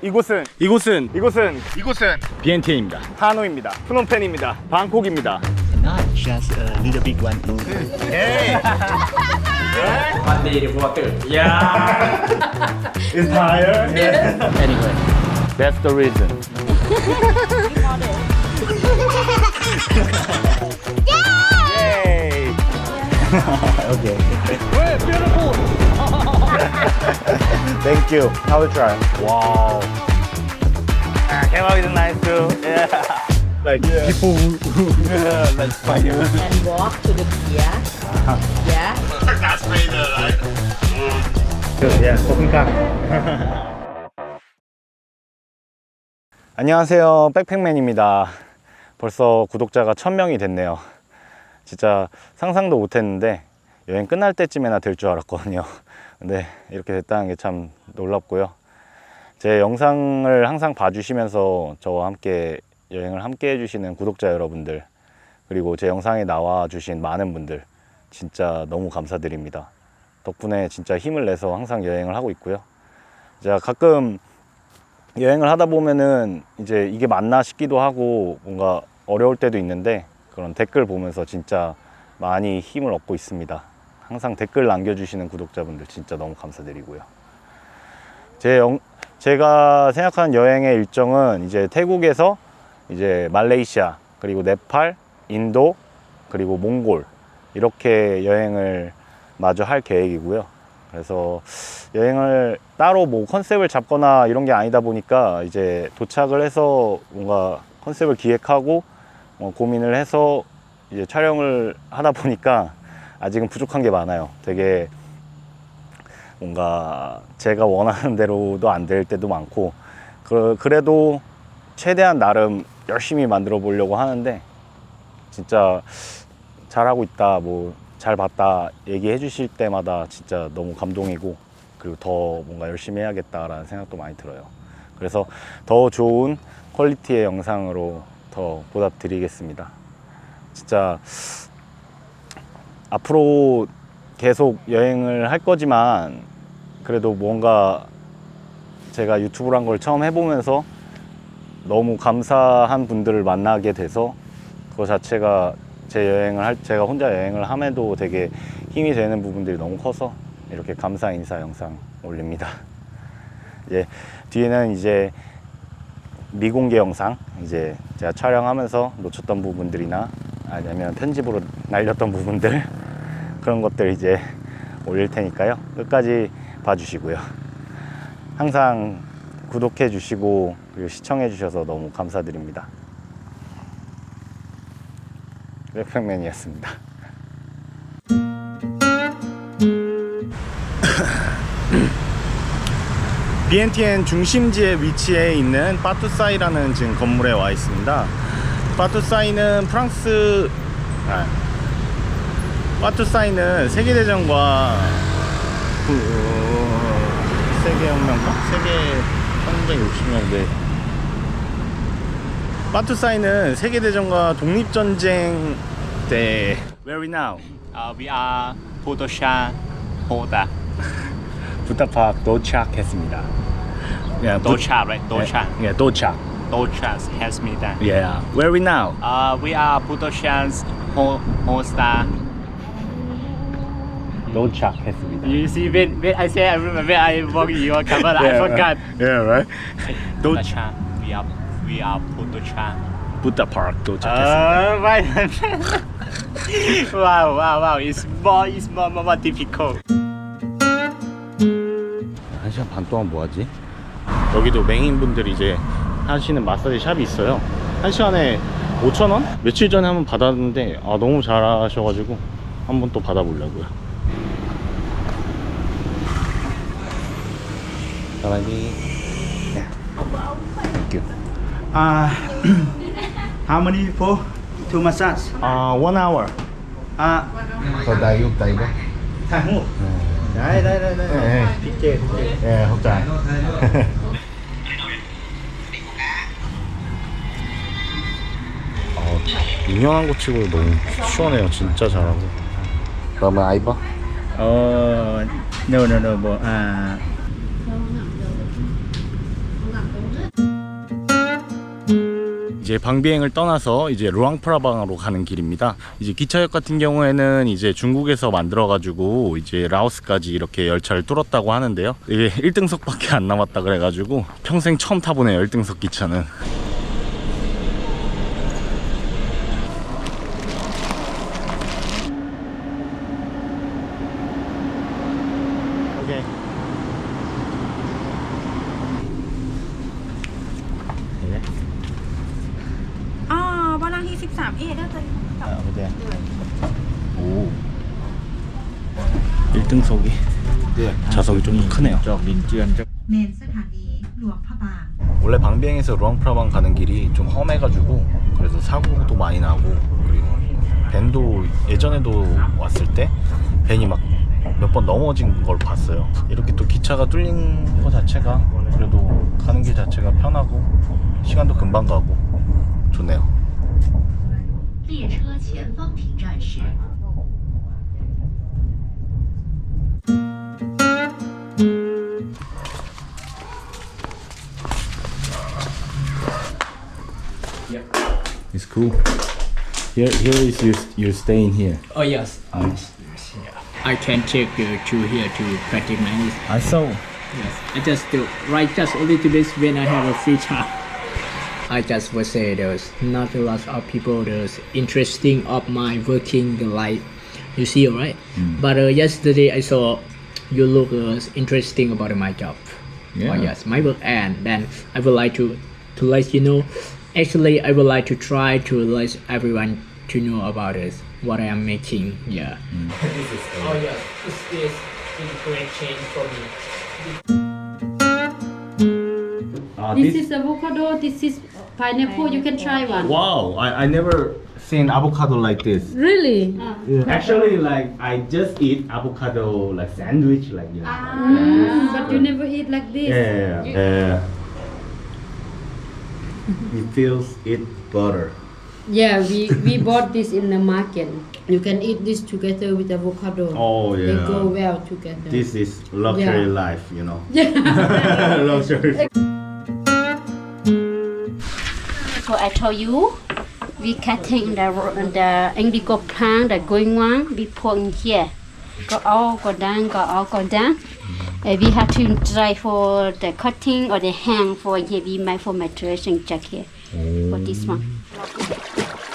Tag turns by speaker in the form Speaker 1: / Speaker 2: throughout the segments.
Speaker 1: 이곳은
Speaker 2: BNTN입니다.
Speaker 1: 하노이입니다. 프놈펜입니다. 방콕입니다.
Speaker 3: Not just a little big one.
Speaker 2: One day reporter. Yeah.
Speaker 1: It's higher.
Speaker 2: Anyway, that's the reason.
Speaker 1: Yay!
Speaker 2: Okay.
Speaker 1: Thank you. How to try? Wow. Came out with nice too. Yeah. Like people who like fire.
Speaker 4: And walk to the pier. Yeah.
Speaker 1: Yeah, 소금깡. 안녕하세요, 백팩맨입니다. 벌써 구독자가 1000명이 됐네요. 진짜 상상도 못했는데 여행 끝날 때쯤에나 될 줄 알았거든요. 근데 이렇게 됐다는 게 참 놀랍고요. 제 영상을 항상 봐주시면서 저와 함께 여행을 함께 해주시는 구독자 여러분들, 그리고 제 영상에 나와 주신 많은 분들 진짜 너무 감사드립니다. 덕분에 진짜 힘을 내서 항상 여행을 하고 있고요. 제가 가끔 여행을 하다 보면은 이제 이게 맞나 싶기도 하고 뭔가 어려울 때도 있는데, 그런 댓글 보면서 진짜 많이 힘을 얻고 있습니다. 항상 댓글 남겨주시는 구독자분들 진짜 너무 감사드리고요. 제가 생각하는 여행의 일정은 이제 태국에서 이제 말레이시아, 그리고 네팔, 인도, 그리고 몽골, 이렇게 여행을 마저 할 계획이고요. 그래서 여행을 따로 뭐 컨셉을 잡거나 이런 게 아니다 보니까 이제 도착을 해서 뭔가 컨셉을 기획하고 고민을 해서 이제 촬영을 하다 보니까 아직은 부족한 게 많아요. 되게 뭔가 제가 원하는 대로도 안 될 때도 많고, 그래도 최대한 나름 열심히 만들어 보려고 하는데, 진짜 잘하고 있다, 뭐 잘 봤다 얘기해 주실 때마다 진짜 너무 감동이고, 그리고 더 뭔가 열심히 해야겠다라는 생각도 많이 들어요. 그래서 더 좋은 퀄리티의 영상으로 더 보답드리겠습니다. 진짜 앞으로 계속 여행을 할 거지만, 그래도 뭔가 제가 유튜브란 걸 처음 해보면서 너무 감사한 분들을 만나게 돼서 그거 자체가 제가 혼자 여행을 함에도 되게 힘이 되는 부분들이 너무 커서 이렇게 감사 인사 영상 올립니다. 이제 뒤에는 이제 미공개 영상, 이제 제가 촬영하면서 놓쳤던 부분들이나 아니면 편집으로 날렸던 부분들, 그런 것들 이제 올릴 테니까요. 끝까지 봐주시고요. 항상 구독해 주시고 그리고 시청해 주셔서 너무 감사드립니다. 백팩맨이었습니다. BNTN 중심지에 위치해 있는 빠투사이라는 지금 건물에 와 있습니다. 빠투사이는 빠투사이는 세계대전과 세계혁명가? 세계 1960년대. 빠투사이는 세계대전과 독립전쟁 때. Where are we now?
Speaker 3: We are Pudoshan Hoda.
Speaker 1: 부타팍 도착했습니다.
Speaker 3: Docha, right? Docha.
Speaker 1: Yeah, 도착.
Speaker 3: Docha has me there.
Speaker 1: Yeah. Where are we now?
Speaker 3: We are Pudoshan's Hosta.
Speaker 1: 도착했습니다.
Speaker 3: You see, when I say I remember when I walk in your camera, I forgot.
Speaker 1: Yeah, right.
Speaker 3: Docha. We are Pudoshan.
Speaker 1: 부타팍 도착했습니다.
Speaker 3: Right. wow. It's more difficult.
Speaker 1: 1시간 반 동안 뭐하지? 여기도 맹인분들이 이제 하시는 마사지 샵이 있어요. 1시간에 5,000원? 며칠 전에 한번 받았는데 너무 잘하셔가지고 한번 또 받아보려고요. 사랑이. Thank you.
Speaker 5: How many for to massage?
Speaker 1: 1 hour.
Speaker 6: Có tay giúp tay đó.
Speaker 5: Thằng hút. Đây. PK.
Speaker 1: 예, 헛잘. 유명한 곳 치고 너무 시원해요. 진짜 잘하고. 그다음에 아이바?
Speaker 5: No, but
Speaker 1: 이제 방비행을 떠나서 이제 루앙프라방으로 가는 길입니다. 이제 기차역 같은 경우에는 이제 중국에서 만들어가지고 이제 라오스까지 이렇게 열차를 뚫었다고 하는데요. 이게 1등석밖에 안 남았다 그래가지고 평생 처음 타보네요, 1등석 기차는. 오케이.
Speaker 4: บ้านหลังที่ 13A ได้เลย
Speaker 1: 아, 그래. 오. 1등석이 좌석이 좀 크네요.
Speaker 2: จอกดินเจือนจะ
Speaker 7: เมนสถานีหลวงพระบาง
Speaker 1: 원래 방비행에서 루앙프라방 가는 길이 좀 험해가지고 그래서 사고도 많이 나고, 그리고 밴도 예전에도 왔을 때 밴이 막 몇 번 넘어진 걸 봤어요. 이렇게 또 기차가 뚫린 거 자체가 그래도 가는 길 자체가 편하고 시간도 금방 가고 좋네요.
Speaker 7: 列车前方停站是
Speaker 1: It's cool. Here is you're staying here.
Speaker 3: Oh yes. I can take you to here to practice my English.
Speaker 1: I saw.
Speaker 3: Yes. I just do write just a little bit when I have a free time. I just would say there's not a lot of people that's interesting of my working life. You see, right? But yesterday I saw you look interesting about my job.
Speaker 1: Yeah.
Speaker 3: Oh, yes, my work, and then I would like to let you know. Actually, I would like to try to let everyone to know about it, what I am making. Yeah. Oh yes, this is a great change for me.
Speaker 8: This is avocado, this is pineapple, you can try one.
Speaker 1: Wow, I never seen avocado like this.
Speaker 8: Really?
Speaker 5: Actually, like I just eat avocado like sandwich, like you know.
Speaker 8: But you never eat like this.
Speaker 5: Yeah. It feels it butter.
Speaker 8: Yeah, we bought this in the market. You can eat this together with avocado.
Speaker 5: Oh
Speaker 8: They
Speaker 5: yeah.
Speaker 8: go well together.
Speaker 5: This is luxury
Speaker 8: Yeah.
Speaker 5: life, you know.
Speaker 8: Yeah.
Speaker 5: Luxury.
Speaker 9: So I told you, we cutting the indigo plant, the going one, we put in here. Go out, go down, go out, go down. We have to try for the cutting or the hang for here. We make for maturation check here for this one.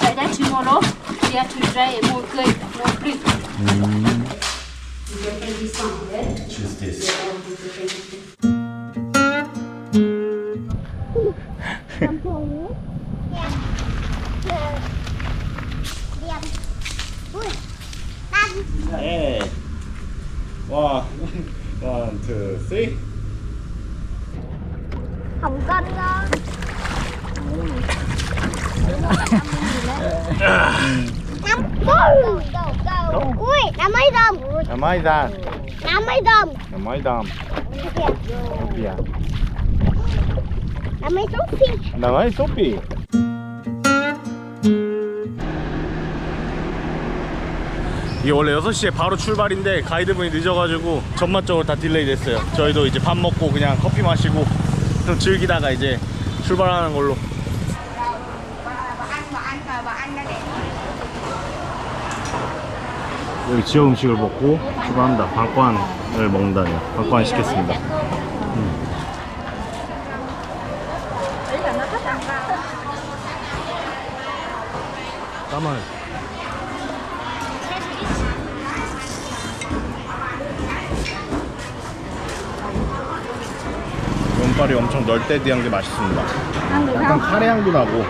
Speaker 9: Like that tomorrow, we have to try it more good, more green. This one, yeah?
Speaker 1: Choose this. Hey. One, two, three.
Speaker 10: Không cân đó. Ui, đã mấy đâm.
Speaker 1: Am I that?
Speaker 10: Đã mấy đâm.
Speaker 1: Am I dumb? Yeah.
Speaker 10: Đã mấy số phi.
Speaker 1: Am I soapy? 이게 원래 6시에 바로 출발인데 가이드분이 늦어가지고 전반적으로 다 딜레이 됐어요. 저희도 이제 밥 먹고 그냥 커피 마시고 좀 즐기다가 이제 출발하는 걸로. 여기 지역 음식을 먹고 출발합니다. 방관을 먹는다네요. 방관 시켰습니다. 까만. 면발이 엄청 널대대한 게 맛있습니다. 약간 카레 향도 나고.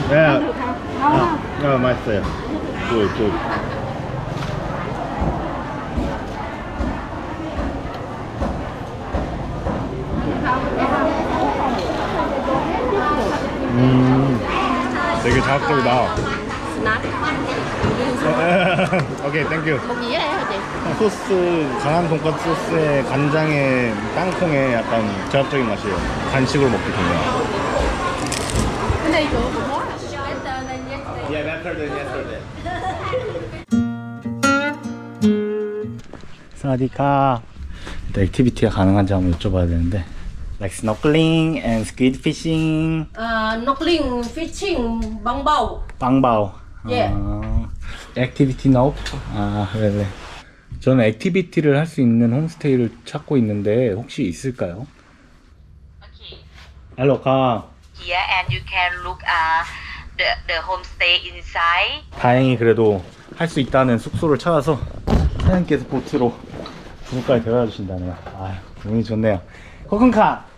Speaker 1: 네. 맛있어요. 굿. 되게 자극적이다. 오케이, 땡큐. 소스, 강한 돈까스 소스에 간장에 땅콩에 약간 자극적인 맛이에요. 간식으로 먹기 좋네요. Yeah, better than yesterday. 사와디카. 일단 액티비티가 가능한지 한번 여쭤봐야 되는데 Like snorkeling and squid fishing.
Speaker 8: Snorkeling, fishing, băng bầu.
Speaker 1: 빵바오.
Speaker 8: Yeah.
Speaker 1: 액티비티 노? 아, 그래. 저는 액티비티를 할 수 있는 홈스테이를 찾고 있는데 혹시 있을까요?
Speaker 7: Okay.
Speaker 1: Hello, 가.
Speaker 7: Here and you can look the homestay inside.
Speaker 1: 다행히 그래도 할 수 있다는 숙소를 찾아서 사장님께서 보트로 부부까지 데려다 주신다네요. 아, 운이 좋네요. 코쿤카.